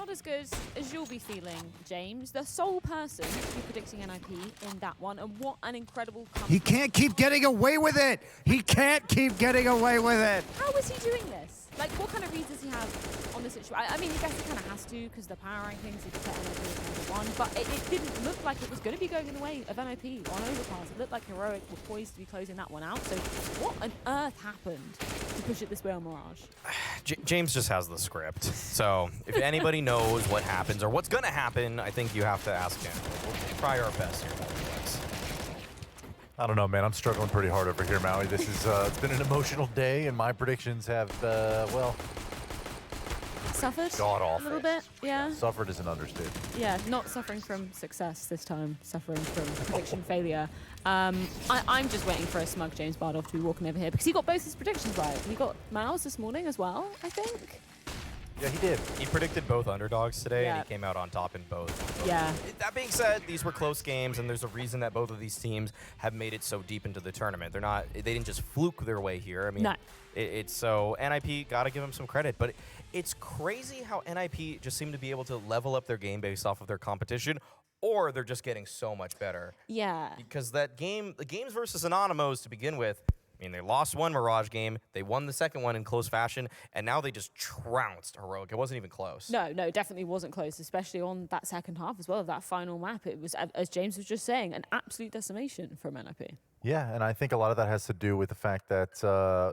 not as good as you'll be feeling, James. The sole person to be predicting NIP in that one, and what an incredible comeback. He can't keep getting away with it. He can't keep getting away with it. How is he doing this? Like, what kind of reads does he have on the situation? I mean, I guess he kind of has to because the power rankings, he put NIP as number 1, but it didn't look like it was going to be going in the way of NIP on Overpass. It looked like Heroic were poised to be closing that one out. So what on earth happened to push it this way on Mirage? James just has the script. So if anybody knows what happens or what's going to happen, I think you have to ask him. We'll try our best here. I don't know, man. I'm struggling pretty hard over here, Maui. This is it's been an emotional day, and my predictions have, well, Suffered god-awful. a little bit, yeah. Suffered is an understatement. Yeah, not suffering from success this time, suffering from prediction failure. I'm just waiting for a smug James Bardolph to be walking over here because he got both his predictions right. He got Miles this morning as well, I think. Yeah, he did. He predicted both underdogs today, Yeah. and he came out on top in both. Yeah. That being said, these were close games, and there's a reason that both of these teams have made it so deep into the tournament. They didn't just fluke their way here. I mean, No. it's so NIP got to give them some credit, but it's crazy how NIP just seem to be able to level up their game based off of their competition, or they're just getting so much better. Yeah. Because that game, the games versus Anonymous to begin with, I mean, they lost one Mirage game, they won the second one in close fashion, and now they just trounced Heroic. It wasn't even close. No, definitely wasn't close, especially on that second half as well of that final map. It was, as James was just saying, an absolute decimation from NIP. Yeah, and I think a lot of that has to do with the fact that,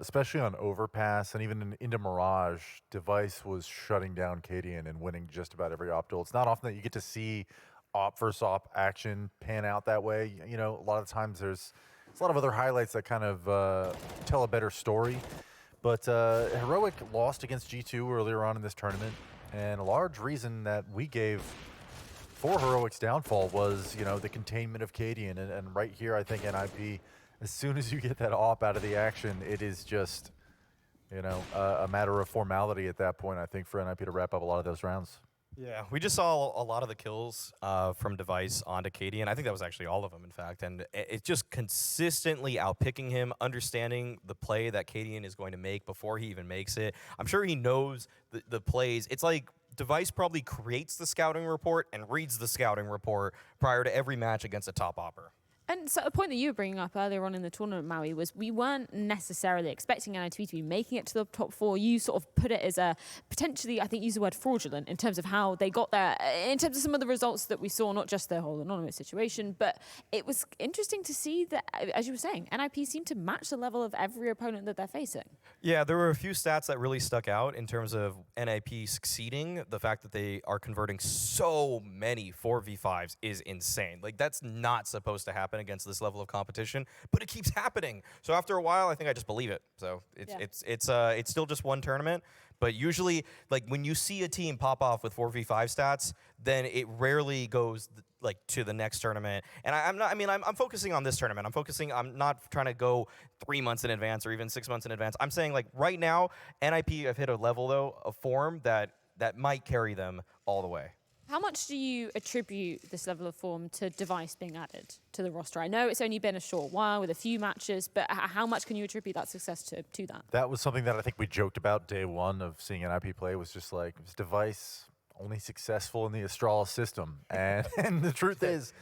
especially on Overpass and even into Mirage, Device was shutting down Cadian and winning just about every op duel. It's not often that you get to see op versus op action pan out that way. You know, a lot of times there's a lot of other highlights that kind of tell a better story. But Heroic lost against G2 earlier on in this tournament, and a large reason that we gave for Heroic's downfall was, you know, the containment of Cadian. And right here, I think NIP, as soon as you get that op out of the action, it is just, you know, a matter of formality at that point, I think, for NIP to wrap up a lot of those rounds. Yeah, we just saw a lot of the kills from Device onto Katie, and I think that was actually all of them, in fact. And it's just consistently outpicking him, understanding the play that Cadian is going to make before he even makes it. I'm sure he knows the plays. It's like Device probably creates the scouting report and reads the scouting report prior to every match against a top opper. And so a point that you were bringing up earlier on in the tournament, Maui, was we weren't necessarily expecting NIP to be making it to the top 4. You sort of put it as a potentially, I think, use the word fraudulent in terms of how they got there, in terms of some of the results that we saw, not just their whole Anonymous situation, but it was interesting to see that, as you were saying, NIP seemed to match the level of every opponent that they're facing. Yeah, there were a few stats that really stuck out in terms of NIP succeeding. The fact that they are converting so many 4v5s is insane. Like, that's not supposed to happen against this level of competition, but it keeps happening. So after a while, I think I just believe it. So it's still just one tournament, but usually, like, when you see a team pop off with 4v5 stats, then it rarely goes like to the next tournament. And I'm focusing on this tournament. I'm not trying to go 3 months in advance or even 6 months in advance. I'm saying, like, right now, NIP have hit a level though of form that might carry them all the way. How much do you attribute this level of form to Device being added to the roster? I know it's only been a short while with a few matches, but how much can you attribute that success to that? That was something that I think we joked about day one of seeing NIP play, was just like, was Device only successful in the Astralis system? And the truth is,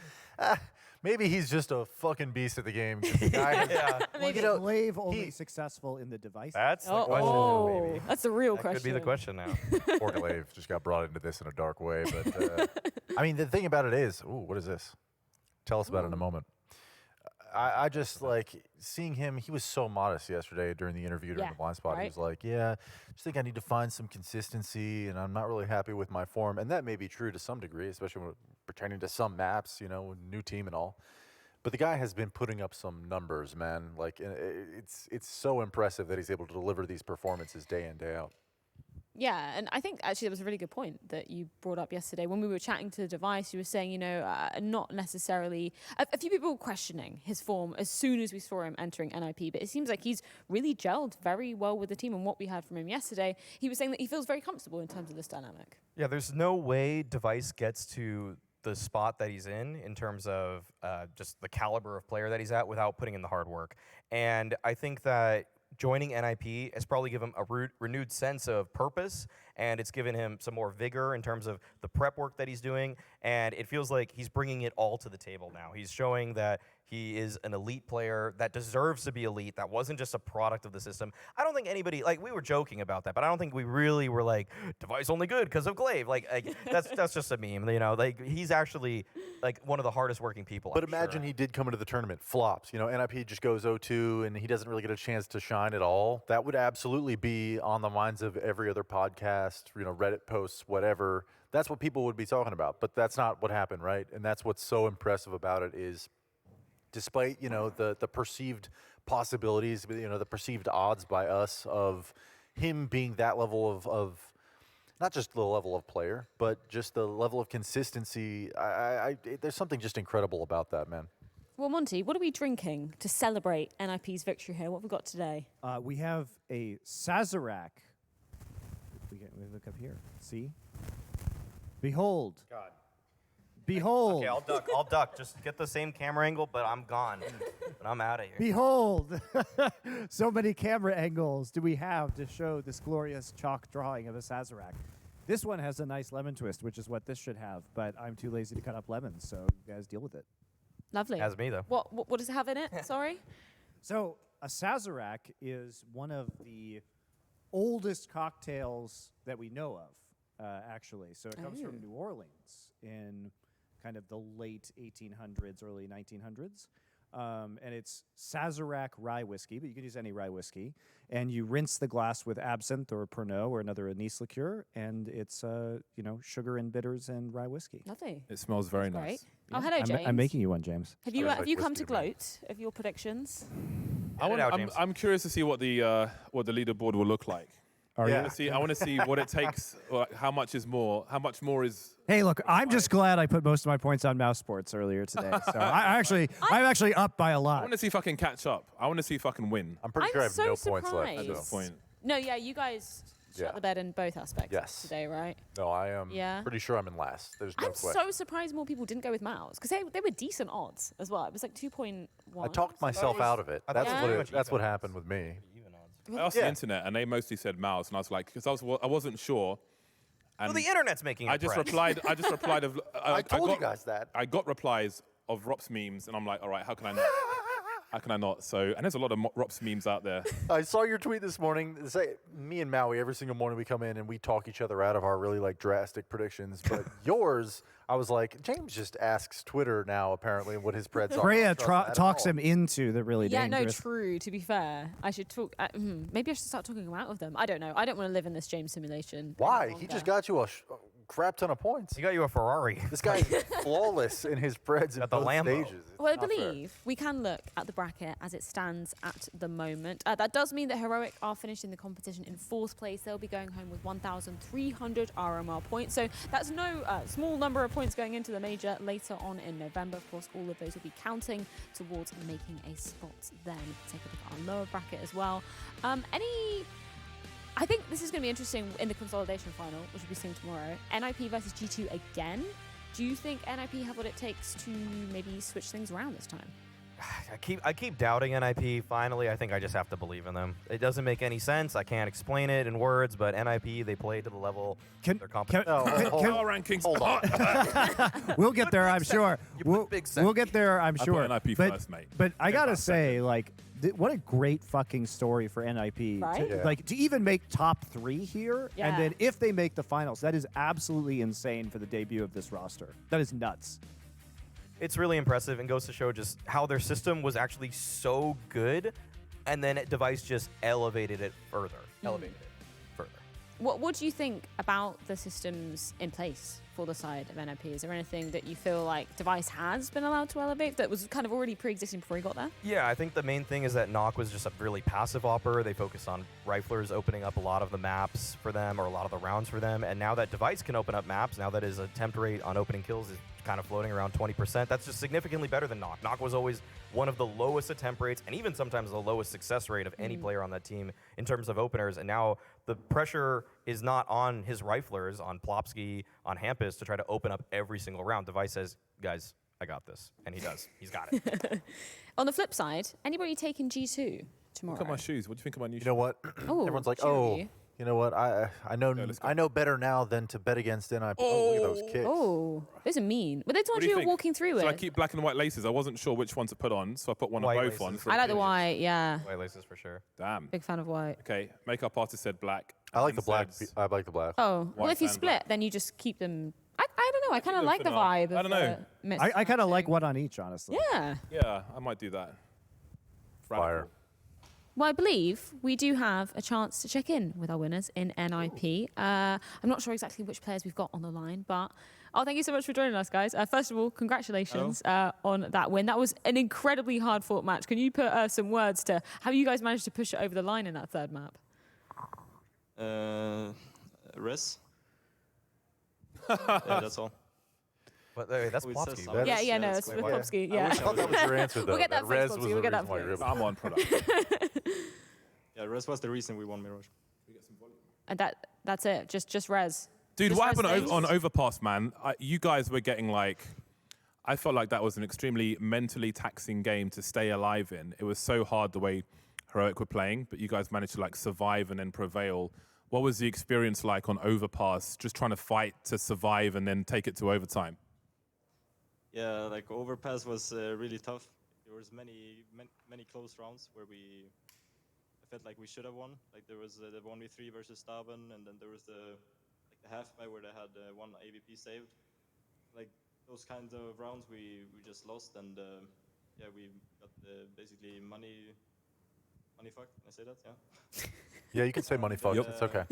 maybe he's just a fucking beast at the game. The guy has, Maybe. You know, Glaive only successful in the Device. That's the question. Oh, that's the real question. Could be the question now. Poor Glaive just got brought into this in a dark way. But I mean, the thing about it is, ooh, what is this? Tell us about it in a moment. I just like seeing him. He was so modest yesterday during the interview during the blind spot. Right. He was like, yeah, just think I need to find some consistency, and I'm not really happy with my form. And that may be true to some degree, especially when pertaining to some maps, you know, new team and all. But the guy has been putting up some numbers, man. Like, it's so impressive that he's able to deliver these performances day in, day out. Yeah, and I think actually that was a really good point that you brought up yesterday. When we were chatting to the Device, you were saying, you know, not necessarily... A few people were questioning his form as soon as we saw him entering NIP, but it seems like he's really gelled very well with the team, and what we heard from him yesterday, he was saying that he feels very comfortable in terms of this dynamic. Yeah, there's no way Device gets to the spot that he's in terms of just the caliber of player that he's at without putting in the hard work. And I think that joining NIP has probably given him a renewed sense of purpose, and it's given him some more vigor in terms of the prep work that he's doing, and it feels like he's bringing it all to the table now. He's showing that he is an elite player that deserves to be elite, that wasn't just a product of the system. I don't think anybody, like, we were joking about that, but I don't think we really were like, Device only good because of Glaive. Like that's just a meme, you know? Like, he's actually, like, one of the hardest working people. But I'm imagine sure. he did come into the tournament, flops. You know, NIP just goes 0-2, and he doesn't really get a chance to shine at all. That would absolutely be on the minds of every other podcast, you know, Reddit posts, whatever. That's what people would be talking about. But that's not what happened, right? And that's what's so impressive about it is, despite, you know, the perceived possibilities, you know, the perceived odds by us of him being that level of not just the level of player, but just the level of consistency. There's something just incredible about that, man. Well, Monty, what are we drinking to celebrate NIP's victory here? What have we got today? We have a Sazerac. We look up here. See? Behold. God. Behold. Okay, I'll duck. Just get the same camera angle, but I'm gone. But I'm out of here. Behold. So many camera angles do we have to show this glorious chalk drawing of a Sazerac. This one has a nice lemon twist, which is what this should have, but I'm too lazy to cut up lemons, so you guys deal with it. Lovely. As me, though. What does it have in it? Sorry? So a Sazerac is one of the oldest cocktails that we know of, actually. So it comes from New Orleans in kind of the late 1800s, early 1900s. And it's Sazerac rye whiskey, but you can use any rye whiskey. And you rinse the glass with absinthe or Pernod or another anise liqueur, and it's sugar and bitters and rye whiskey. Lovely. It smells very Great. nice. Oh, hello, James. I'm making you one, James. Have you Sounds have you like come to whiskey to me. gloat of your predictions? I'm curious to see what the leaderboard will look like. Yeah. I want to see what it takes. How much more is. Hey, look, I'm just glad I put most of my points on mouse sports earlier today. So I'm actually up by a I lot. want to see if I can catch up. I want to see if I can win I'm pretty sure I have so no points left. surprised. at this point. No, yeah, you guys shut Yeah. the bed in both aspects Yes. today, right? No, I am Yeah. pretty sure I'm in last. There's no I'm question. so surprised more people didn't go with mouse because they were decent odds as well. It was like 2.1. I talked myself out of it. I thought That's it was what pretty much that's what even happened with me. Even odds. I asked the internet, and they mostly said mouse, and I was like, because I wasn't sure. And Well, the internet's making it. I just replied. Of. I told got, you guys that. I got replies of Rops memes, and I'm like, all right, how can I not? How can I not? So, and there's a lot of Rops memes out there. I saw your tweet this morning. Say, me and Maui, every single morning we come in and we talk each other out of our really like drastic predictions. But yours, I was like, James just asks Twitter now apparently what his spreads are. Freya I don't trust that at talks all. him into the really Yeah, no, dangerous. true. To be fair, I should talk. Maybe I should start talking him out of them. I don't know. I don't want to live in this James simulation. Why? any He longer. just got you a crap ton of points. He got you a Ferrari. This guy's flawless in his spreads in Got the both Lambo. stages. It's Well, I not fair. believe we can look at the bracket as it stands at the moment. That does mean that Heroic are finishing the competition in 4th place. They'll be going home with 1,300 RMR points. So that's no small number of points going into the major later on in November. Of course, all of those will be counting towards making a spot then. Take a look at our lower bracket as well. I think this is going to be interesting in the consolidation final, which will be seen tomorrow. NIP versus G2 again. Do you think NIP have what it takes to maybe switch things around this time? I keep doubting NIP. Finally, I think I just have to believe in them. It doesn't make any sense. I can't explain it in words, but NIP, they play to the level Can- of their competition. Power rankings. Hold on. We'll get there, I'm sure. put big We'll get there, I'm I sure. put NIP but, first, mate. But I Big gotta Boss say, second. like, what a great fucking story for NIP. Right? To, Yeah. Like, to even make top 3 here, Yeah. and then if they make the finals, that is absolutely insane for the debut of this roster. That is nuts. It's really impressive and goes to show just how their system was actually so good, and then Device just elevated it further. What do you think about the systems in place for the side of NIP? Is there anything that you feel like Device has been allowed to elevate that was kind of already pre-existing before he got there? Yeah, I think the main thing is that Nock was just a really passive opper. They focused on riflers opening up a lot of the maps for them or a lot of the rounds for them. And now that Device can open up maps, now that his attempt rate on opening kills is kind of floating around 20%, that's just significantly better than Nock. Nock was always one of the lowest attempt rates and even sometimes the lowest success rate of any player on that team in terms of openers. And now the pressure is not on his riflers, on Plopsky, on Hampus to try to open up every single round. Device says, guys, I got this. And he does. He's got it. On the flip side, anybody taking G2 tomorrow? Look at my shoes. What do you think of my new shoes? You know what? Oh, Everyone's like, two of oh, you. you know what? I know let's go. I know better now than to bet against NIP. Oh, look at those kicks. Oh, those are mean. Were they the What ones do you you were think? walking through So I with? keep black and white laces. I wasn't sure which one to put on, so I put one White of both on. laces. For I like the opinions. white, yeah. White laces for sure. Damn. Big fan of white. Okay, makeup artist said black. I like the Ian black. said- I like the black. Oh, well, White if you and split, black. then you just keep them. I don't know. I kind of them like for the now. vibe. I Of don't know. the mix I kind of like matching. one on each, honestly. Yeah. Yeah, I might do that. Fire. Radical. Well, I believe we do have a chance to check in with our winners in NIP. I'm not sure exactly which players we've got on the line, but thank you so much for joining us, guys. First of all, congratulations on that win. That was an incredibly hard-fought match. Can you put some words to how you guys managed to push it over the line in that third map? Res. Yeah, that's all. But that's Oh, it says Plopsky. something. Yeah, Yeah, no, that's it's quite with hard. Popsky. I Yeah. thought that was your answer, though. We'll get that res fixed, was Popsky, the we'll get that reason why you're fixed. able- I'm on product. Yeah, Res was the reason we won Mirage. And that's it. Just res. Dude, Just what happened rest on days. Overpass, man? You guys were getting like, I felt like that was an extremely mentally taxing game to stay alive in. It was so hard the way Heroic were playing, but you guys managed to like survive and then prevail. What was the experience like on Overpass, just trying to fight to survive and then take it to overtime? Yeah, like Overpass was really tough. There was many close rounds where I felt like we should have won. Like there was the 1v3 versus Staben, and then there was the half buy where they had one AVP saved. Like those kinds of rounds we just lost, and yeah, we got basically money fucked. Can I say that? Yeah. Yeah, you can say money fucked. Yep. It's okay.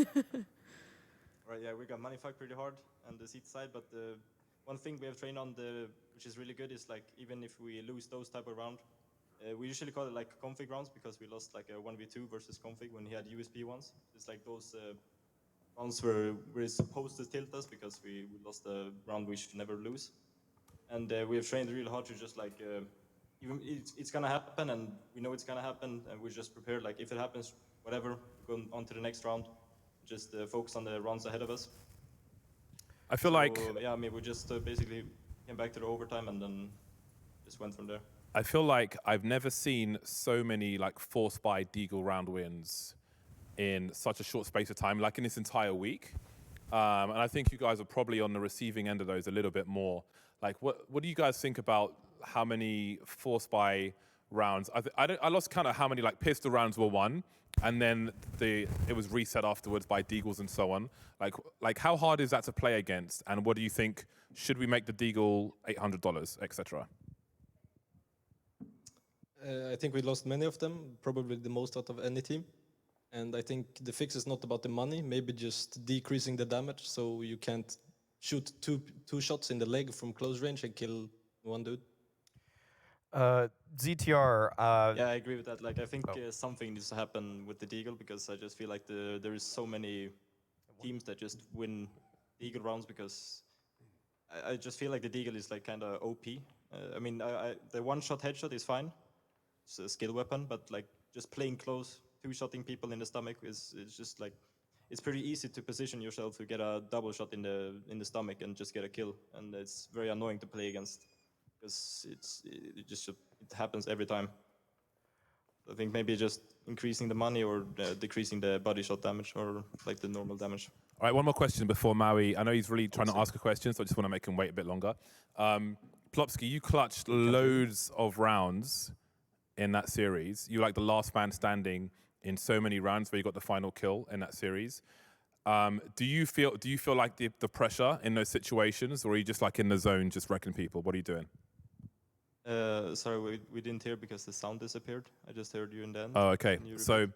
Right, yeah, we got money fucked pretty hard on the seat side, but one thing we have trained on, which is really good, is like even if we lose those type of round, we usually call it like config rounds because we lost like a 1v2 versus config when he had USP ones. It's like those rounds where we're supposed to tilt us because we lost a round we should never lose. And we have trained really hard to just like, even it's gonna happen and we know it's gonna happen and we're just prepared, like if it happens, whatever, go on to the next round, just focus on the rounds ahead of us. I feel like Yeah, I mean, we just basically came back to the overtime and then just went from there. I feel like I've never seen so many like forced by Deagle round wins in such a short space of time, like in this entire week. And I think you guys are probably on the receiving end of those a little bit more. Like, what do you guys think about how many forced by rounds? I lost count of how many like pistol rounds were won, and then it was reset afterwards by Deagles and so on. Like how hard is that to play against? And what do you think? Should we make the Deagle $800, etc.? I think we lost many of them, probably the most out of any team. And I think the fix is not about the money, maybe just decreasing the damage so you can't shoot two shots in the leg from close range and kill one dude. ZTR. Yeah, I agree with that. Like, I think something needs to happen with the Deagle because I just feel like there is so many teams that just win Deagle rounds because I just feel like the Deagle is like kind of OP. I mean, the one-shot headshot is fine. It's a skill weapon, but like just playing close, two-shotting people in the stomach is just like, it's pretty easy to position yourself to get a double shot in the stomach and just get a kill. And it's very annoying to play against because it happens every time. I think maybe just increasing the money or decreasing the body shot damage or like the normal damage. All right, one more question before Maui. I know he's really trying to ask a question, so I just want to make him wait a bit longer. Plopsky, you clutched loads of rounds in that series. You were like the last man standing in so many rounds where you got the final kill in that series. Do you feel like the pressure in those situations, or are you just like in the zone, just wrecking people? What are you doing? Sorry, we didn't hear because the sound disappeared. I just heard you in the end. Oh, okay. Can you So repeat?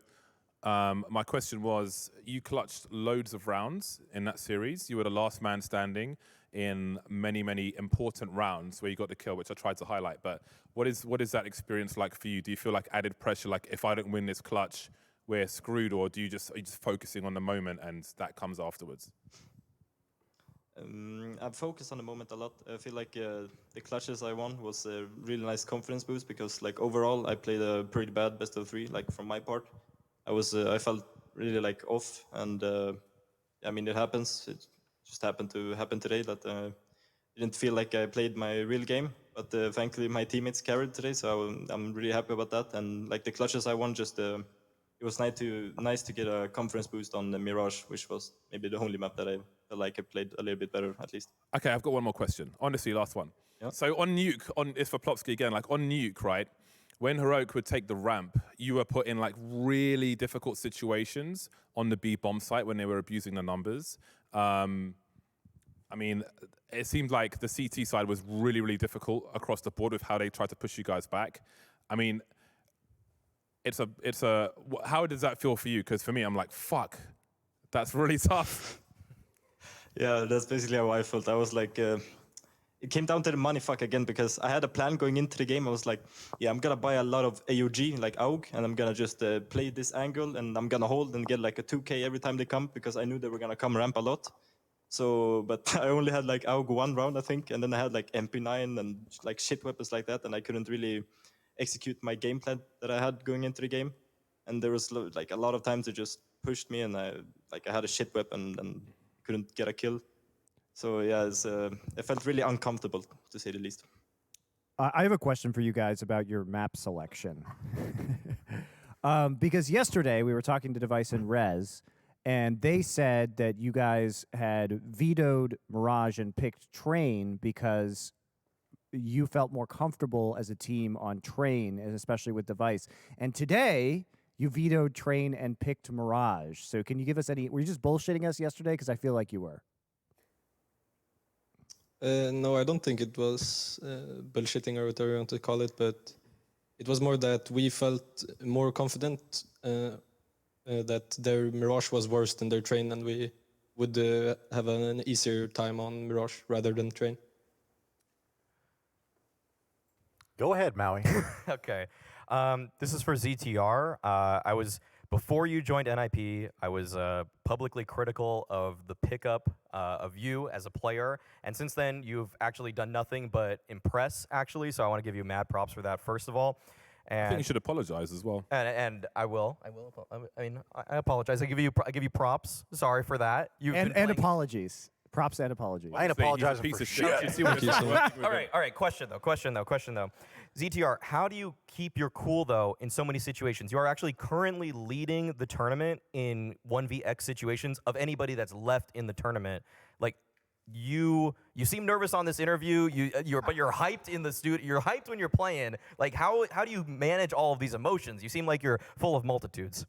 my question was, you clutched loads of rounds in that series. You were the last man standing in many, many important rounds where you got the kill, which I tried to highlight. But what is that experience like for you? Do you feel like added pressure, like if I don't win this clutch, we're screwed, or are you just focusing on the moment and that comes afterwards? I'm focused on the moment a lot. I feel like the clutches I won was a really nice confidence boost because like overall I played a pretty bad best of three. Like from my part, I felt really like off, and I mean it happens. It just happened to happen today that didn't feel like I played my real game. But thankfully, my teammates carried today, so I'm really happy about that. And like the clutches I won, just it was nice to get a confidence boost on the Mirage, which was maybe the only map that I felt like I played a little bit better at least. Okay, I've got one more question. Honestly, last one. Yeah. So on Nuke, it's for Plopsky again, like on Nuke, right? When Heroic would take the ramp, you were put in like really difficult situations on the B bomb site when they were abusing the numbers. I mean, it seemed like the CT side was really, really difficult across the board with how they tried to push you guys back. I mean, how does that feel for you? Because for me, I'm like, fuck, that's really tough. Yeah, that's basically how I felt. I was like, it came down to the money fuck again, because I had a plan going into the game. I was like, yeah, I'm gonna buy a lot of AUG, like AUG, and I'm gonna just play this angle, and I'm gonna hold and get like a 2K every time they come, because I knew they were gonna come ramp a lot. So, but I only had like AUG 1 round, I think, and then I had like MP9 and like shit weapons like that, and I couldn't really execute my game plan that I had going into the game. And there was like a lot of times they just pushed me, and I had a shit weapon and couldn't get a kill. So yeah, it felt really uncomfortable, to say the least. I have a question for you guys about your map selection. Because yesterday we were talking to Device and Rez, and they said that you guys had vetoed Mirage and picked Train because you felt more comfortable as a team on Train, and especially with Device. And today, you vetoed Train and picked Mirage. So can you give us were you just bullshitting us yesterday? Because I feel like you were. No, I don't think it was bullshitting or whatever you want to call it, but it was more that we felt more confident that their Mirage was worse than their Train, and we would have an easier time on Mirage rather than Train. Go ahead, Maui. Okay. This is for ZTR. Before you joined NIP, I was publicly critical of the pickup of you as a player. And since then, you've actually done nothing but impress, actually. So I want to give you mad props for that, first of all. And I think you should apologize as well. And I will. I apologize. I give you props. Sorry for that. And apologies. Props and apologies. I ain't apologizing for shit. All right. Question though. ZTR, how do you keep your cool though in so many situations? You are actually currently leading the tournament in 1vx situations of anybody that's left in the tournament. Like you seem nervous on this interview. But you're hyped in the studio. You're hyped when you're playing. Like how do you manage all of these emotions? You seem like you're full of multitudes.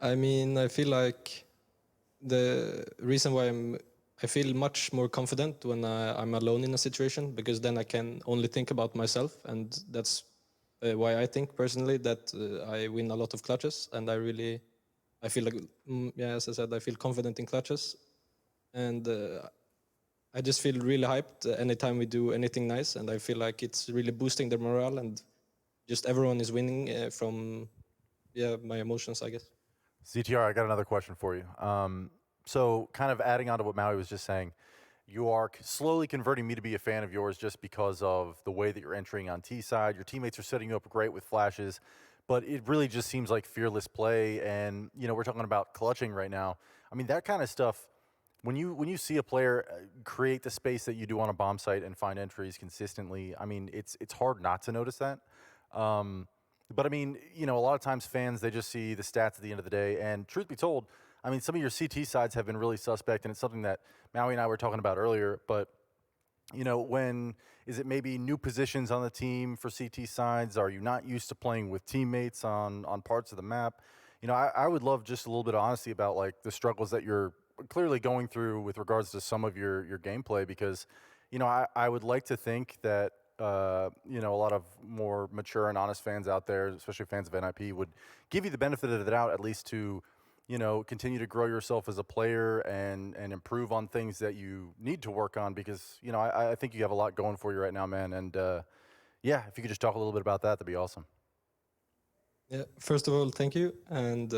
I mean, I feel like the reason why I feel much more confident when I'm alone in a situation, because then I can only think about myself, and that's why I think personally that I win a lot of clutches, and I feel like, as I said, I feel confident in clutches, and I just feel really hyped anytime we do anything nice, and I feel like it's really boosting the morale, and just everyone is winning from my emotions, I guess. ZTR, I got another question for you. So kind of adding on to what Maui was just saying, you are slowly converting me to be a fan of yours just because of the way that you're entering on T side. Your teammates are setting you up great with flashes, but it really just seems like fearless play. And, we're talking about clutching right now. I mean, that kind of stuff, when you see a player create the space that you do on a bomb site and find entries consistently, I mean, it's hard not to notice that. But I mean, a lot of times fans, they just see the stats at the end of the day. And truth be told, I mean, some of your CT sides have been really suspect, and it's something that Maui and I were talking about earlier. But, when is it maybe new positions on the team for CT sides? Are you not used to playing with teammates on parts of the map? I would love just a little bit of honesty about like the struggles that you're clearly going through with regards to some of your gameplay, because, I would like to think that a lot of more mature and honest fans out there, especially fans of NIP, would give you the benefit of the doubt, at least to, continue to grow yourself as a player and improve on things that you need to work on, because, I think you have a lot going for you right now, man. And if you could just talk a little bit about that, that'd be awesome. Yeah, first of all, thank you. And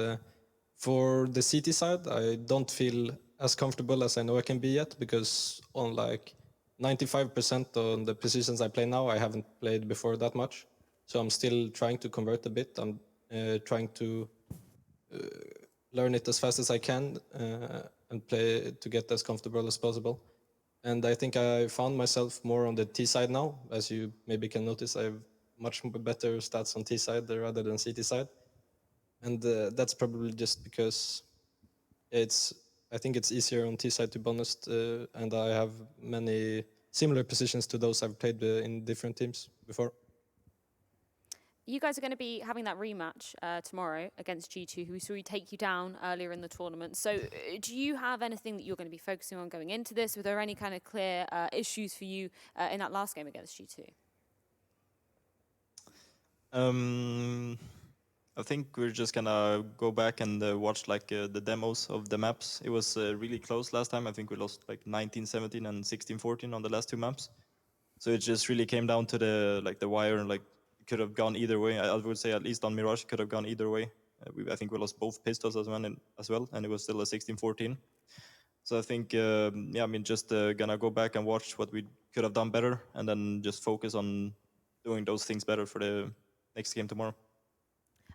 for the CT side, I don't feel as comfortable as I know I can be yet, because on like 95% on the positions I play now, I haven't played before that much. So I'm still trying to convert a bit. I'm trying to learn it as fast as I can and play to get as comfortable as possible. And I think I found myself more on the T side now. As you maybe can notice, I have much better stats on T side rather than CT side. And that's probably just because I think it's easier on T side, to be honest, and I have many similar positions to those I've played in different teams before. You guys are going to be having that rematch tomorrow against G2, who we saw you take you down earlier in the tournament. So do you have anything that you're going to be focusing on going into this? Were there any kind of clear issues for you in that last game against G2? I think we're just gonna go back and watch like the demos of the maps. It was really close last time. I think we lost like 19-17 and 16-14 on the last two maps. So it just really came down to the wire, and like it could have gone either way. I would say at least on Mirage it could have gone either way. I think we lost both pistols as well, and it was still a 16-14. So I think yeah, I mean just gonna go back and watch what we could have done better, and then just focus on doing those things better for the next game tomorrow.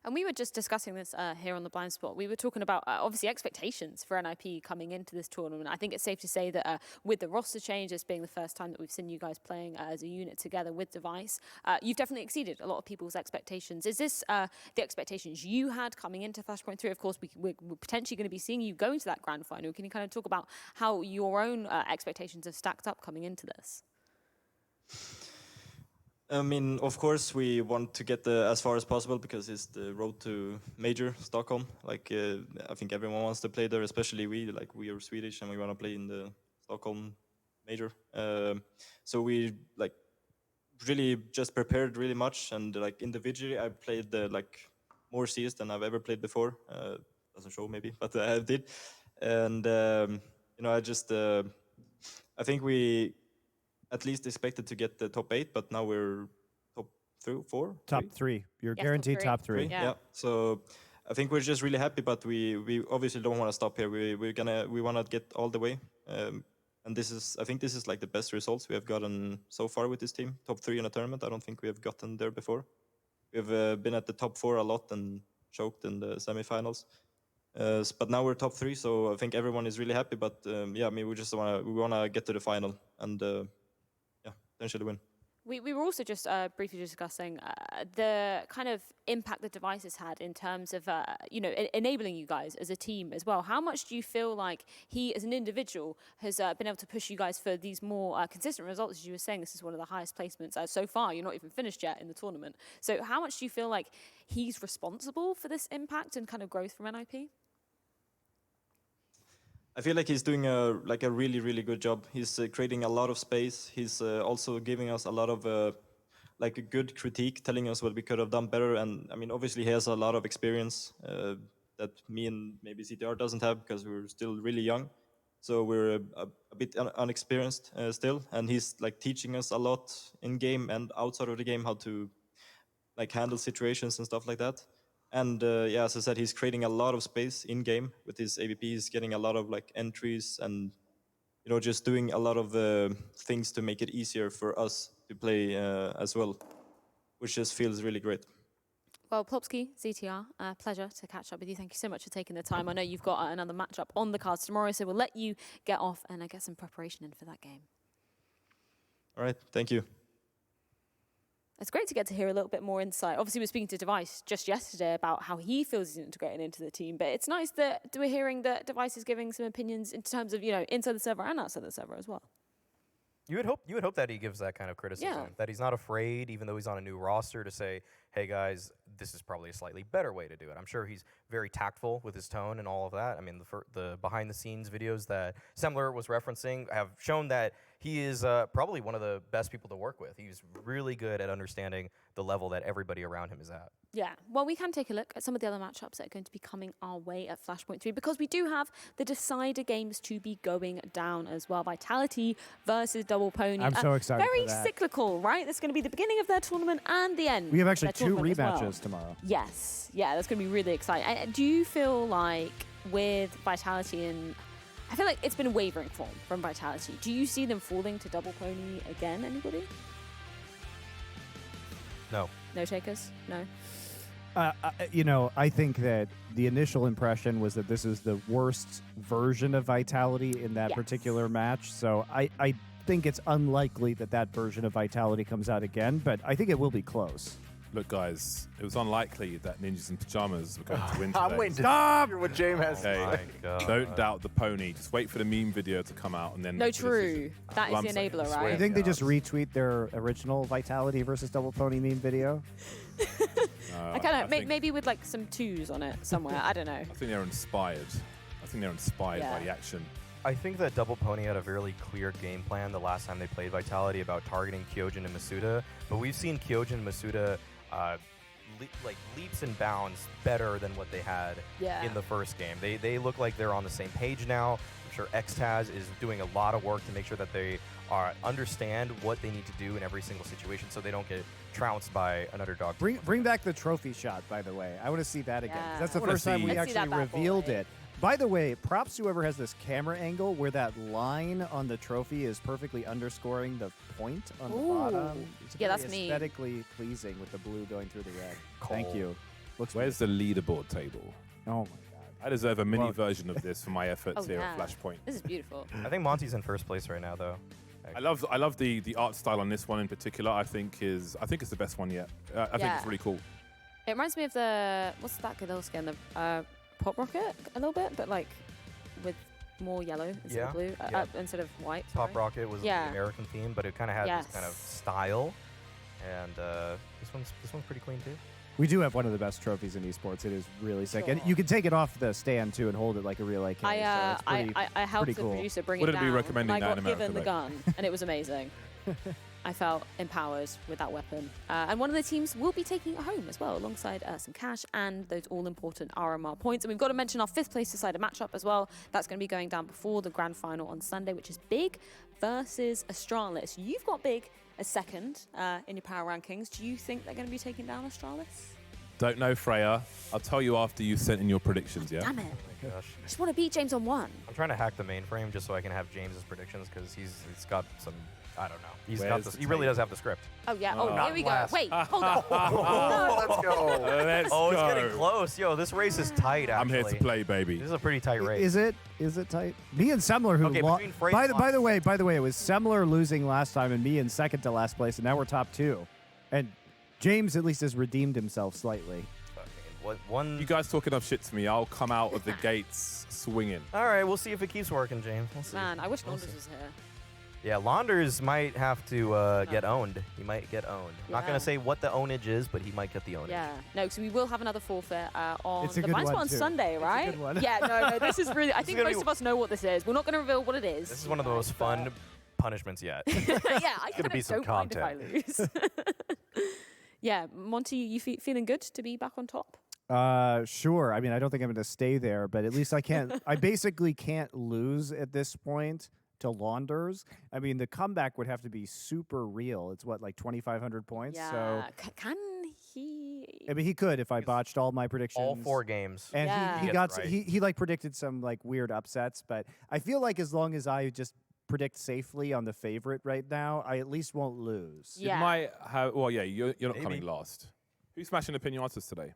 And we were just discussing this here on the Blind Spot. We were talking about, obviously, expectations for NIP coming into this tournament. I think it's safe to say that with the roster change, this being the first time that we've seen you guys playing as a unit together with Device, you've definitely exceeded a lot of people's expectations. Is this the expectations you had coming into Flashpoint 3? Of course, we're potentially going to be seeing you going to that grand final. Can you kind of talk about how your own expectations have stacked up coming into this? I mean, of course, we want to get as far as possible because it's the road to major Stockholm. Like, I think everyone wants to play there, especially we. Like, we are Swedish and we want to play in the Stockholm major. So we like really just prepared really much, and like individually, I played like more CS than I've ever played before. Doesn't show maybe, but I did. And you know, I think we at least expected to get the top 8, but now we're top 4? Top 3. You're Yes, guaranteed top top 3. Yeah. So I think we're just really happy, but we obviously don't want to stop here. We want to get all the way. And I think this is like the best results we have gotten so far with this team. Top 3 in a tournament. I don't think we have gotten there before. We've been at the top 4 a lot and choked in the semifinals. But now we're top 3, so I think everyone is really happy. But yeah, I mean, we want to get to the final and potentially win. We were also just briefly discussing the kind of impact the Device has had in terms of, enabling you guys as a team as well. How much do you feel like he, as an individual, has been able to push you guys for these more consistent results? As you were saying, this is one of the highest placements so far. You're not even finished yet in the tournament. So how much do you feel like he's responsible for this impact and kind of growth from NIP? I feel like he's doing a really, really good job. He's creating a lot of space. He's also giving us a lot of a good critique, telling us what we could have done better. And I mean, obviously he has a lot of experience that me and maybe CTR doesn't have because we're still really young. So we're a bit unexperienced still. And he's like teaching us a lot in game and outside of the game how to like handle situations and stuff like that. And yeah, as I said, he's creating a lot of space in game with his AVP. He's getting a lot of like entries and just doing a lot of things to make it easier for us to play as well, which just feels really great. Well, Plopsky, ZTR, pleasure to catch up with you. Thank you so much for taking the time. I know you've got another matchup on the cards tomorrow, so we'll let you get off and get some preparation in for that game. All right, thank you. It's great to get to hear a little bit more insight. Obviously, we were speaking to Device just yesterday about how he feels he's integrated into the team, but it's nice that we're hearing that Device is giving some opinions in terms of, inside the server and outside the server as well. You would hope that he gives that kind of criticism, that he's not afraid, even though he's on a new roster, to say, hey guys, this is probably a slightly better way to do it. I'm sure he's very tactful with his tone and all of that. I mean, the behind the scenes videos that Semler was referencing have shown that he is probably one of the best people to work with. He's really good at understanding the level that everybody around him is at. Yeah, well, we can take a look at some of the other matchups that are going to be coming our way at Flashpoint 3 because we do have the decider games to be going down as well. Vitality versus Double Pony. I'm so excited Very for that. cyclical, right? That's going to be the beginning of their tournament and the end. We have actually of their 2 tournament as rematches well. tomorrow. Yes, yeah, that's going to be really exciting. Do you feel like with Vitality and I feel like it's been a wavering form from Vitality. Do you see them falling to Double Pony again, anybody? No. No takers? No? I think that the initial impression was that this is the worst version of Vitality in that Yes. particular match. So I think it's unlikely that version of Vitality comes out again, but I think it will be close. Look, guys, it was unlikely that Ninjas in Pajamas were going to win today. I'm waiting to hear what James has to Hey, say. God. don't doubt the pony. Just wait for the meme video to come out and then No, make the true. decision. That is Well, the I'm saying, enabler, I swear right? You to think they God. just retweet their original Vitality versus Double Pony meme video? I kind of think- maybe with like some twos on it somewhere. I don't know. I think they're inspired. I think they're inspired by Yeah. the action. I think that Double Pony had a really clear game plan the last time they played Vitality about targeting Kyojin and Masuda, but we've seen Kyojin and Masuda leaps and bounds better than what they had Yeah. in the first game. They look like they're on the same page now. I'm sure Xtaz is doing a lot of work to make sure that they understand what they need to do in every single situation so they don't get trounced by an underdog. Bring back the trophy shot, by the way. I want to see that again. 'cause Yeah. That's the I wanna first time see- we Let's see that actually bad boy. revealed it. By the way, props to whoever has this camera angle where that line on the trophy is perfectly underscoring the point on the Ooh. bottom. It's Yeah, very that's me. aesthetically pleasing with the blue going through the red. Thank Cool. you. Looks Where's the leaderboard table? Oh my god. I deserve a mini Well- version of this for my efforts Oh, here yeah. at Flashpoint. This is beautiful. I think Monty's in first place right now, though. I love the art style on this one in particular. I think it's the best one yet. I think Yeah. it's really cool. It reminds me of what's that good little skin? The Pop Rocket a little bit, but like with more yellow instead Yeah, of blue, yeah. instead of white. Pop sorry. Rocket was Yeah. the American theme, but it kind of had this kind of Yes. style. And this one's pretty clean too. We do have one of the best trophies in esports. It is really sick, and you can take it off the stand too and hold it like a real AK. so it's pretty, I helped pretty the cool. producer bring Wouldn't it be down. recommending and I that got in America, given the though. gun, and it was amazing. I felt empowered with that weapon. And one of the teams will be taking it home as well, alongside some cash and those all-important RMR points. And we've got to mention our fifth place decided matchup as well. That's going to be going down before the grand final on Sunday, which is Big versus Astralis. You've got Big as second in your power rankings. Do you think they're going to be taking down Astralis? Don't know, Freya. I'll tell you after you've sent in your predictions, yeah? Damn it. Gosh. I just want to beat James on one. I'm trying to hack the mainframe just so I can have James's predictions because he's got some. I don't know. He's Where's got this. the He really tape? does have the script. Oh, yeah. Oh, Oh, not here we go. last. Wait, hold on. Let's go. Let's Oh, it's go. getting close. Yo, this race is tight. Actually, I'm here to play, baby. This is a pretty tight race. Is it tight? Me and Semler, who Okay, between Frey by and the way, it was Semler losing last time and me in second to last place, and now we're top two. And James at least has redeemed himself slightly. One. You guys talk enough shit to me, I'll come out of the gates swinging. All right, we'll see if it keeps working, James. We'll see. Man, I wish We'll Launders see. was here. Yeah, Launders might have to get owned. He might get owned. I'm not Yeah. gonna say what the ownage is, but he might get the ownage. Yeah, no, because we will have another forfeit on It's a the good Blind one, Spot on too. Sunday, It's a right? good one. Yeah, no, this is really. I think gonna most be- of us know what this is. We're not going to reveal what it is. This is one of the most fun punishments yet. yeah, I gonna be kinda some don't mind if I content. lose. Yeah, Monty, you feeling good to be back on top? Sure. I mean, I don't think I'm going to stay there, but at least I can't. I basically can't lose at this point to Launders. I mean, the comeback would have to be super real. It's what, like 2,500 points. Yeah. So Can he? I mean, he could if I botched all my predictions. All 4 games. And Yeah. he He got gets right. he like predicted some like weird upsets, but I feel like as long as I just predict safely on the favorite right now, I at least won't lose. Yeah. You might have. Well, yeah, you're not Maybe. coming last. Who's smashing the pinatas today?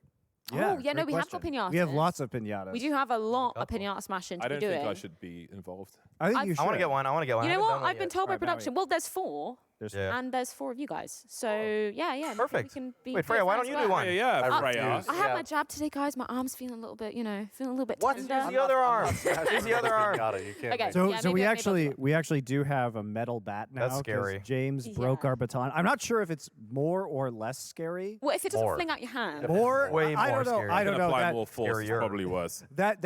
Oh, yeah, no, great we have got question. pinatas. We have lots of pinatas. We do have a lot of Couple. pinata smashing to I don't be doing. think I should be involved. I think I- you should. I want to get one. I want to get one. You I know haven't what? done one I've been yet. told by Alright, Maui. production. Well, there's 4, There's Yeah. and there's 4 of you guys. So yeah, maybe Perfect. We can be Wait, Freya, why don't you do one? Yeah, I Freya. refuse. I had Yeah. my jab today, guys. My arm's feeling a little bit, feeling a little bit What? tender. Use the other arm. Use the other arm. You can't Okay. make So, Yeah, so maybe we I'll actually do have a metal bat now. That's 'cause scary. James broke Yeah. our baton. I'm not sure if it's more or less scary. Well, if it doesn't More. fling out your hand. More, Way I more don't know. scary. I Can don't know apply that more force. It's Scarier. probably worse. that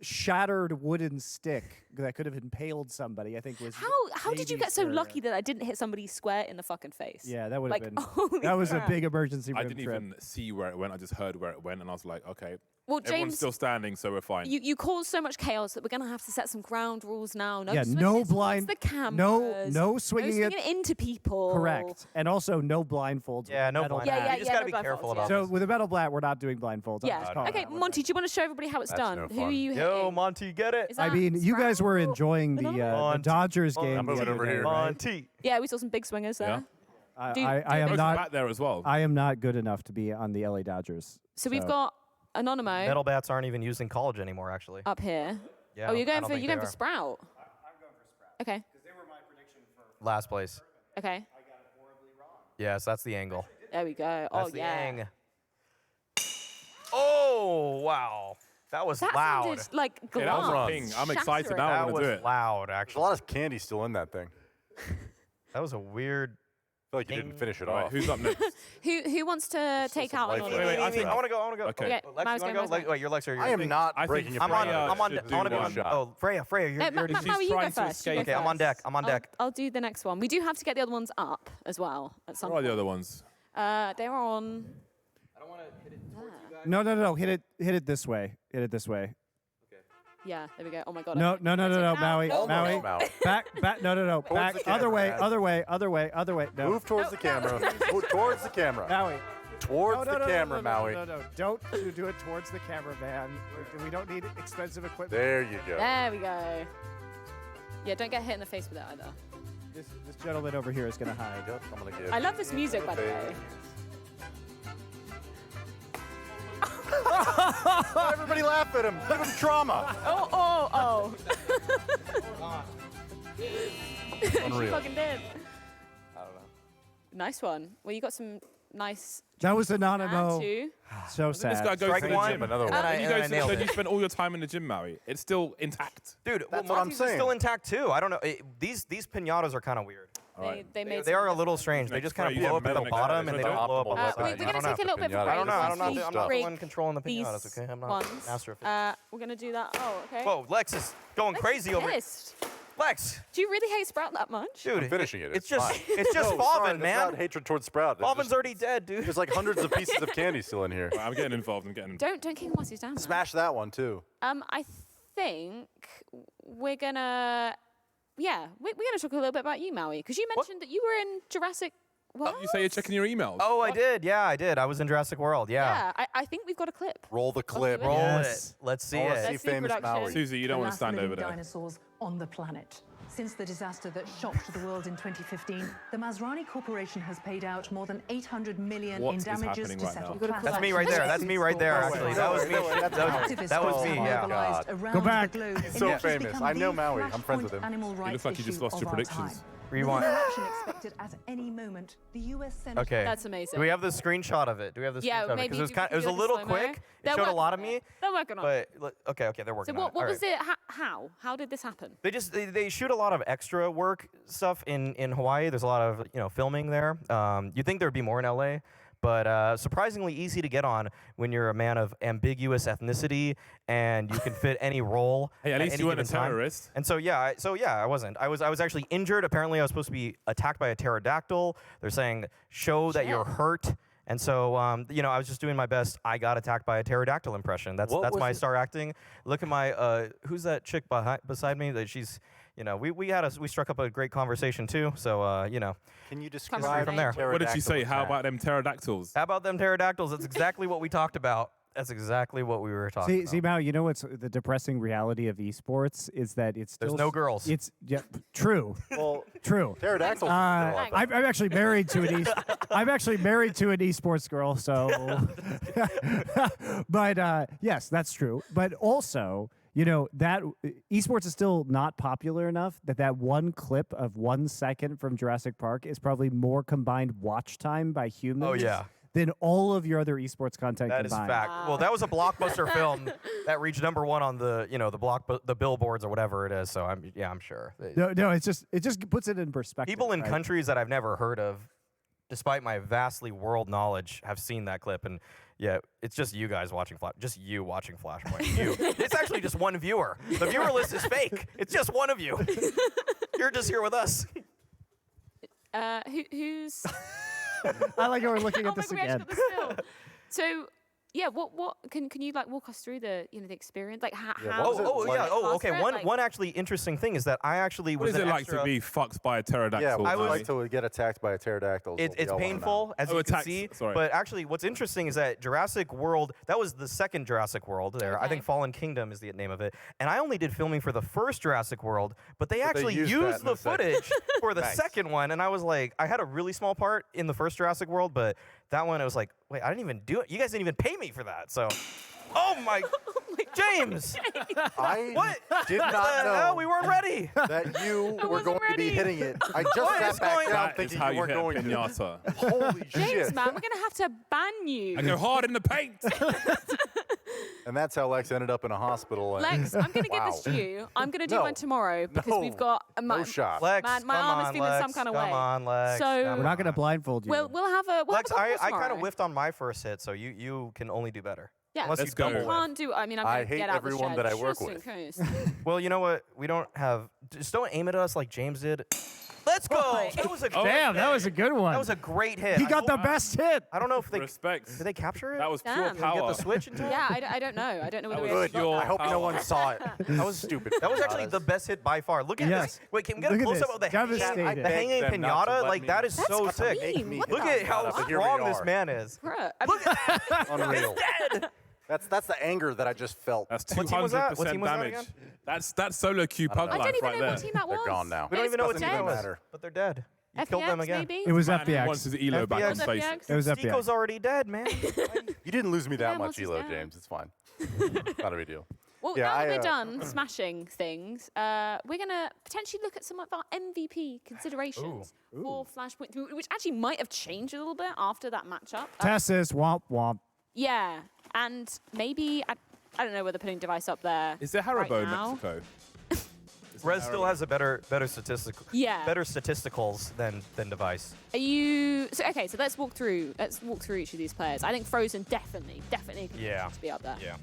shattered wooden stick that could have impaled somebody. I think was How did you maybe get so scarier. lucky that I didn't hit somebody square in the fucking face? Yeah, that would have Like, been. holy That was a crap. big emergency I room didn't trip. even see where it went. I just heard where it went, and I was like, okay, Well, everyone's James, still standing, so we're fine. you caused so much chaos that we're going to have to set some ground rules now. No Yeah, swinging no it towards blind- the cameras. no swinging it- into people. Correct, and also no blindfolds. Yeah, with no metal blind. Yeah, bat. yeah, You just yeah, gotta no be blindfolds, careful yeah. about So this. with a metal bat, we're not doing blindfolds. I'm Yeah. just calling Okay, that one Monty, out. do you want to show everybody how it's That's done? no Who fun. are you Yo, hitting? Monty, get it. Is I that mean, you guys were Sprout? enjoying the Another one? the Monty. Dodgers game. I'm the moving other over day, here. right? Monty. Yeah, we saw some big swingers there. Yeah. Do- I do am Both not. back there as well. I am not good enough to be on the LA Dodgers. So we've got Anonymo Metal bats aren't even used in college anymore, actually. up here. Yeah, Oh, you're I going don't for think you're going they for are. Sprout. Okay. Last place. Okay. Yes, that's the angle. There we go. That's Oh the yeah. ang. Oh wow, that was That loud. sounded like glass. Yeah, that was a ping. I'm excited now. I That want was to do it. loud, There's a actually. lot of candy still in that thing. That was a weird. I feel like you didn't finish it All right, off. who's up next? Who wants to take out life Anonymo? there. Wait, I think- I want to go. Okay. Okay, Lex, Mao's you going, want to Mao's go? Wait, you're Lex or you're I am not I think breaking your I'm on. Freya I'm on. should I want to do go. one. On, oh, Freya, No, you're Maui, she's you go trying to first. You escape. go Okay, I'm on first. deck. I'm on deck. I'll do the next one. We do have to get the other ones up as well at some What are point. the other ones? They're on. No. Hit it this way. Hit it this way. Yeah, there we go. Oh my god. No, okay. no, Take it out. Maui, No, Maui. no. Maui. Back. No. Back. the Other camera, way. man. Other way. No. Move towards No, the camera. no. Move towards the camera. Maui. Towards No, the camera, Maui. No. Don't you do it towards the camera, man. We don't need expensive equipment. There you go. There we go. Yeah, don't get hit in the face with that either. This gentleman over here is gonna hide. Yep, I'm gonna give I love this music, by the way. Everybody laugh at him. Give him trauma. Oh. She Unreal. fucking did. I don't know. Nice one. Well, you got some nice. That was and Anonymo. two. So This guy sad. goes Strike to the one, gym. Another one. and I- You and I guys, nailed then you it. spend all your time in the gym, Maui. It's still intact. Dude, That's well, what I'm Monty's is still saying. intact too. I don't know. These pinatas are kind of weird. They made. They some are a of little this. strange. They Next just kind of Friday, blow yeah, up at the metal bottom pinata. and they Is don't that blow up on the We're side. going to take a little bit of a Pinata. break. I don't know. I'm not Let's the break one controlling the these pinatas. Okay, I'm not ones. master of it. We're going to do that. Oh, okay. Whoa, Lex is going Lex crazy is over. pissed. Lex, Do you really hate Sprout that much? dude, I'm finishing it. It's just, fine. it's just No, sorry, Favin, that's not man. hatred towards Sprout. It's Favin's just- already dead, dude. There's like hundreds of pieces of candy still in here. Right, I'm getting involved. Don't kick him whilst he's down. man. Smash that one too. I think we're gonna. Yeah, we're gonna talk a little bit about you, Maui, because you mentioned that you were in Jurassic World. You say you're checking your emails. Oh, I did. Yeah, I did. I was in Jurassic World. Yeah. Yeah, I think we've got a clip. Roll the clip. Roll Roll Yes. it. Let's see I wanna it. see Let's see famous production. Maui. Susie, you don't the want to last stand living over there. dinosaurs on the planet. Since the disaster that shocked the world in 2015, the Masrani Corporation has paid out more than 800 million What in is damages happening to right settle now? class That's me right there. That's me right there, actually. That was me. That was me, yeah. Mobilized around Go back. the globe He's in so what has famous. become I know the Maui. I'm friends with Flashpoint him. animal You rights look like you just issue lost your of our predictions. time. Rewind. With an election expected at any moment, the U.S. Senate. Okay. That's amazing. Do we have the screenshot of it? Do we have the Yeah, screenshot of it? maybe Because it was do- kind. It was do a like a little slow-mo. quick. It They're showed a lot of working on me. it. They're working on it. But okay, they're So working on what it. All was right. it? How did this happen? They shoot a lot of extra work stuff in Hawaii. There's a lot of filming there. You'd think there'd be more in LA, but surprisingly easy to get on when you're a man of ambiguous ethnicity and you can fit any role. Hey, at least any you weren't a given time. terrorist. And so yeah, I wasn't. I was actually injured. Apparently, I was supposed to be attacked by a pterodactyl. They're saying show that you're Shit. hurt. And so, I was just doing my best. I got attacked by a pterodactyl impression. That's What was my it? star acting. Look at my who's that chick beside me? That she's, we struck up a great conversation too. So, Can you Come describe from there. What did she say? How attack? about them pterodactyls? how about them pterodactyls? That's exactly what we talked about. That's exactly what we were talking about. See, Mao, you know what's the depressing reality of esports is that it's still There's no girls. It's true, Well, true. pterodactyls. Thanks. I'm actually married to an I'm actually married to an esports girl, so. But yes, that's true. But also, that esports is still not popular enough that one clip of 1 second from Jurassic Park is probably more combined watch time by humans. Oh, yeah. Than all of your other esports content That is combined. fact. Well, that was a blockbuster film that reached #1 on the billboards or whatever it is. So I'm sure. No, it just puts it in perspective. People in right? countries that I've never heard of, despite my vastly world knowledge, have seen that clip. And yeah, it's just you guys watching just you watching Flashpoint. You. It's actually just one viewer. The viewer list is fake. It's just one of you. You're just here with us. Who's? I like how we're looking Oh at my this God, we actually again. got this still. So Yeah, what can you like walk us through the the experience, like how? Yeah, how what was it Oh, like? yeah. Oh, okay. Like- One actually interesting thing is that I actually What was is it an like extra. to be fucked by a pterodactyl? Yeah, I would was- like to get attacked by a pterodactyl. is It's what we all wanna know. painful, as Oh, you can attacks- see. sorry. But actually, what's interesting is that Jurassic World, that was the second Jurassic World there. I Okay. think Fallen Kingdom is the name of it. And I only did filming for the first Jurassic World, but they But they actually used that used in the the second. footage for the Nice. second one. And I was like, I had a really small part in the first Jurassic World, but that one, I was like, wait, I didn't even do it. You guys didn't even pay me for that. So, oh my, James, I what? did What not the hell? know We weren't ready. that you were wasn't going to be ready. hitting it. I just What sat is back going down on? That is thinking how you you weren't hit a going to. pinata. Holy James, shit. man, we're gonna have to ban you. I go hard in the paint. And that's how Lex ended up in a hospital. And Lex, I'm gonna give this Wow. to you. I'm gonna do No. one tomorrow because we've No. got No shot. Lex, my come arm is on, feeling some Lex, kind of come way. on, Lex. So- come We're not going to on. blindfold you. we'll have a Lex, we'll have a I kind tomorrow. of whiffed on my first hit, so you can only do better. Yeah, Unless Let's you go. double you whiff. can't do. I mean, I'm I gonna hate get out everyone the that I shed work just in with. case. Well, you know what? We don't have. Just don't aim at us like James did. Let's go. That was a great Damn, that hit. was a good one. That was a great hit. he I got the hope- best hit. I don't know if they Respect. did they capture it. That was pure Damn. Did we get power. the switch in time. Yeah, I don't know. I don't know whether we was actually your got I that. hope no power. one saw it. That was stupid. That was actually the best hit by far. Look at Yes. this. Wait, can we get Look a at close up this. of the hanging, Devastated. the hanging Beg them not to pinata? let Like me- that is so That's sick. mean. What Look the at how Pinata, but here we strong this are. man is. Bruh, I mean, Unreal. Dead. That's the anger that I just felt. That's What team was that? 200% What team was that damage. again? That's solo queue pug I life don't even right know there. what team that was. They're gone now. We don't even know what It's team that dead. was, matter. but they're dead. You killed them FPX again. maybe? It was Man who FPX. wants his elo back in FPX. space. FPX? It was Stico's FPX. already dead, man. You didn't lose me Yeah, that once much, he's Elo, down. James. It's fine. Not a big deal. Well, Yeah, now that I, we're done smashing things, we're going to potentially look at some of our MVP considerations for Flashpoint 3, which actually might have changed a little bit after that matchup. Tessus, womp womp. Yeah, and maybe, I don't know whether putting device up there Is there right Haribo in now. Mexico? Rez still has a better statistical. Yeah. Better statisticals than Device. Are you so okay? So let's walk through each of these players. I think Frozen definitely can Yeah. be up there. Yeah.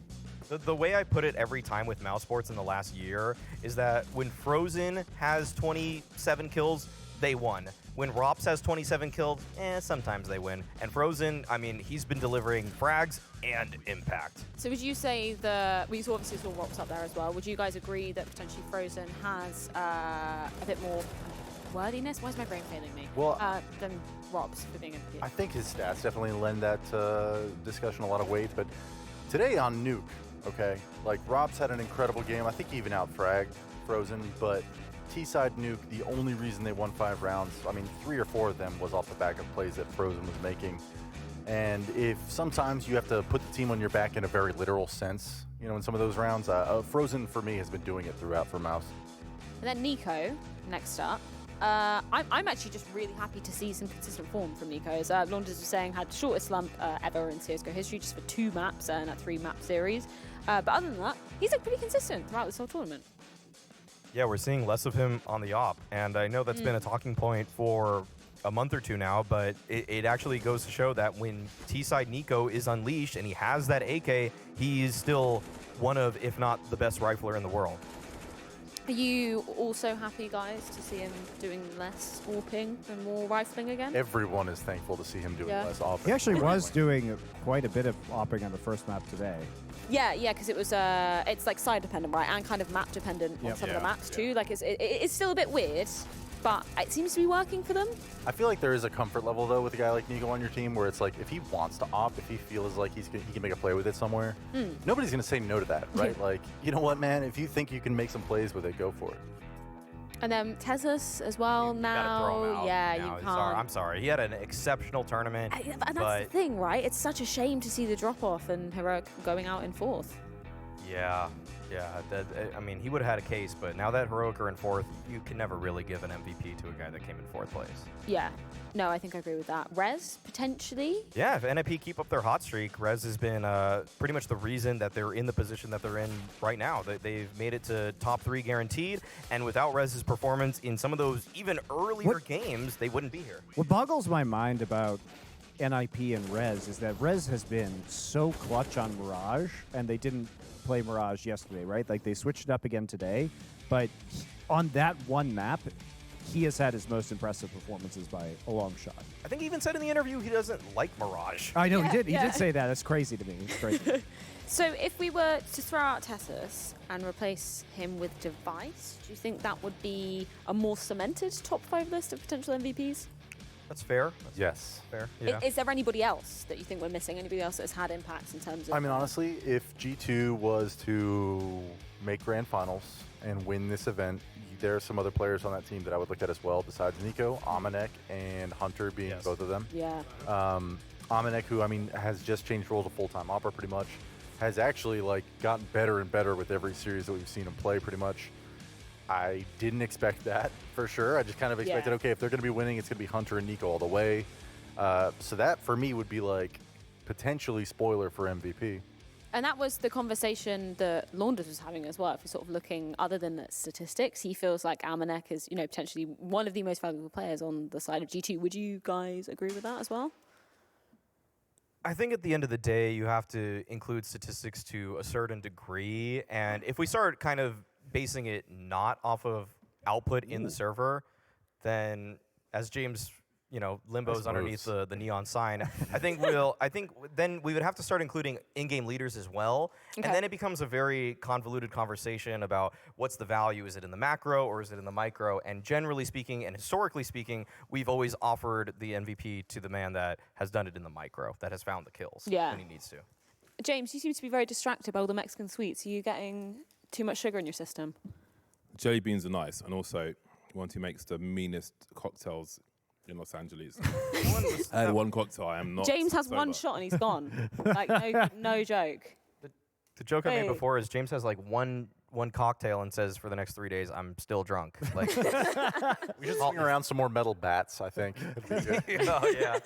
The way I put it every time with mouse sports in the last year is that when Frozen has 27 kills, they won. When Rops has 27 kills, sometimes they win. And Frozen, I mean, he's been delivering frags and impact. So would you say we obviously saw Rops up there as well? Would you guys agree that potentially Frozen has a bit more wordiness? Why is my brain failing me? Well, Than Rops for being MVP. I think his stats definitely lend that discussion a lot of weight. But today on Nuke, okay, like Rob's had an incredible game. I think he even out-fragged Frozen, but T-side Nuke, the only reason they won 5 rounds, I mean, 3 or 4 of them was off the back of plays that Frozen was making. And if sometimes you have to put the team on your back in a very literal sense, you know, in some of those rounds, Frozen for me has been doing it throughout for Mouse. And then Nico, next up. I'm actually just really happy to see some consistent form from Nico. As Launders was saying, had shortest slump ever in CSGO history, just for 2 maps in a 3-map series. But other than that, he's looked pretty consistent throughout this whole tournament. Yeah, we're seeing less of him on the op. And I know that's been a talking point for a month or two now, but it actually goes to show that when T-side Nico is unleashed and he has that AK, he is still one of, if not the best rifler in the world. Are you also happy, guys, to see him doing less AWPing and more rifling again? Everyone is thankful to see him doing Yeah. less offense. He actually was doing quite a bit of opping on the first map today. Yeah, because it was it's like side dependent, right, and kind of map dependent on Yep. some of the Yeah, maps too. Like it's still a bit weird, but it seems to be working for them. I feel like there is a comfort level, though, with a guy like Nico on your team where it's like, if he wants to op, if he feels like he can make a play with it somewhere, nobody's going to say no to that, right? Like, you know what, man? If you think you can make some plays with it, go for it. And then Tezus as well Gotta now. throw him out Yeah, now. you can't. I'm sorry. He had an exceptional tournament. And that's but the thing, right? It's such a shame to see the drop off and Heroic going out in 4th. yeah. I mean, he would have had a case, but now that Heroic are in 4th, you can never really give an MVP to a guy that came in 4th place. Yeah. No, I think I agree with that. Rez, potentially. Yeah, if NIP keep up their hot streak, Rez has been pretty much the reason that they're in the position that they're in right now. They've made it to top 3 guaranteed, and without Rez's performance in some of those even earlier games, they wouldn't be here. What boggles my mind about NIP and Rez is that Rez has been so clutch on Mirage, and they didn't play Mirage yesterday, right? Like, they switched it up again today, but on that one map, he has had his most impressive performances by a long shot. I think he even said in the interview he doesn't like Mirage. I know Yeah, he did. He yeah. did say that. That's crazy to me. It's crazy. So if we were to throw out Tessus and replace him with Device, do you think that would be a more cemented top 5 list of potential MVPs? That's fair. That's Yes. fair. Yeah. Is there anybody else that you think we're missing? Anybody else that has had impacts in terms of... I mean, honestly, if G2 was to make grand finals and win this event, there are some other players on that team that I would look at as well, besides Nico, Amanek, and Hunter being Yes. both of them. Yeah. Amanek, who I mean has just changed roles to full-time opera pretty much, has actually like gotten better and better with every series that we've seen him play pretty much. I didn't expect that for sure. I just kind of expected, Yeah. okay, if they're going to be winning, it's going to be Hunter and Nico all the way. So that for me would be like potentially spoiler for MVP. And that was the conversation that Launders was having as well. If you're sort of looking, other than the statistics, he feels like Amanek is, you know, potentially one of the most valuable players on the side of G2. Would you guys agree with that as well? I think at the end of the day, you have to include statistics to a certain degree. And if we start kind of basing it not off of output in the server, then as James, you know, limbo's underneath the neon sign, I think then we would have to start including in-game leaders as well. Okay. And then it becomes a very convoluted conversation about what's the value. Is it in the macro or is it in the micro? And generally speaking and historically speaking, we've always offered the MVP to the man that has done it in the micro, that has found the kills Yeah. when he needs to. James, you seem to be very distracted by all the Mexican sweets. Are you getting too much sugar in your system? Jelly beans are nice, and also one who makes the meanest cocktails in Los Angeles. I had one cocktail. I am not. James has sober. one shot and he's gone. Like, no joke. The joke I made Hey. before is James has like one cocktail and says for the next 3 days I'm still drunk. Like, We should swing around some more metal bats, I think. yeah.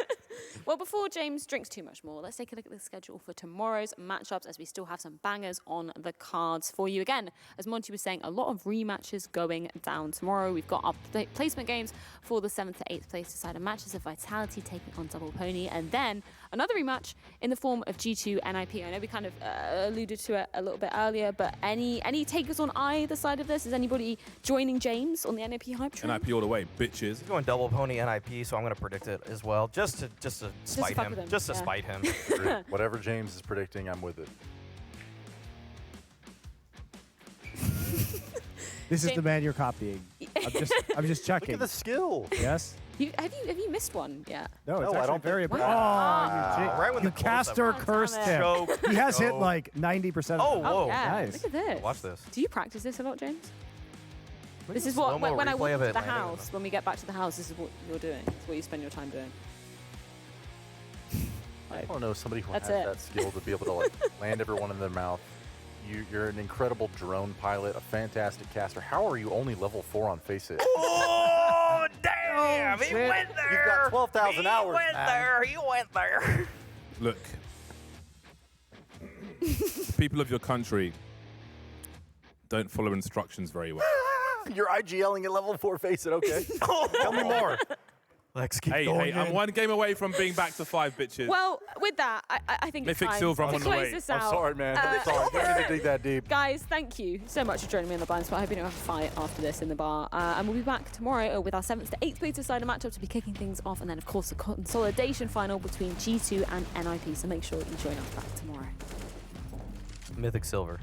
Well, before James drinks too much more, let's take a look at the schedule for tomorrow's matchups, as we still have some bangers on the cards for you. Again, as Monty was saying, a lot of rematches going down tomorrow. We've got our placement games for the 7th to 8th place decider matches of Vitality taking on Double Pony, and then another rematch in the form of G2 NIP. I know we kind of alluded to it a little bit earlier, but any takers on either side of this? Is anybody joining James on the NIP hype train? NIP all the way, bitches. He's going Double Pony NIP, so I'm going to predict it as well, just to spite fuck him. with him, Just to yeah. spite him. Whatever James is predicting, I'm with it. This is the James- man you're copying. I'm just Look checking. at the skill. Yes. Have you missed one yet? No, it's No, I actually don't very. think- Oh, Right when you the close-up caster happened. cursed Damn it. him. Choke. He has hit Choke. like 90%. Oh, of whoa. yeah. nice. Look at this. Watch this. Do you practice this a lot, James? Look This at is the what slow-mo when I replay walk of to it the landing on house. When we get back to the house, this is what you're doing. It's what you spend your time doing. I don't know somebody who That's has it. that skill to be able to like land everyone in their mouth. You're an incredible drone pilot, a fantastic caster. How are you only level 4 on Face It? Oh, damn! He shit. went there! You've got 12,000 hours, He went man. there! He went there! Look, the people of your country don't follow instructions very well. You're IGLing at level 4 Face It, okay. Tell me more. Lex, keep Hey, going I'm in. one game away from being back to 5, bitches. Well, with that, I think it's Mythic time Silver, I'm to on the close way. this I'm out. sorry, man. I'm sorry. I didn't mean to dig that deep. Guys, thank you so much for joining me on the blind spot. I hope you don't have to fight after this in the bar. And we'll be back tomorrow with our 7th to 8th place decider matchup to be kicking things off. And then, of course, the consolidation final between G2 and NIP. So make sure you join us back tomorrow. Mythic Silver.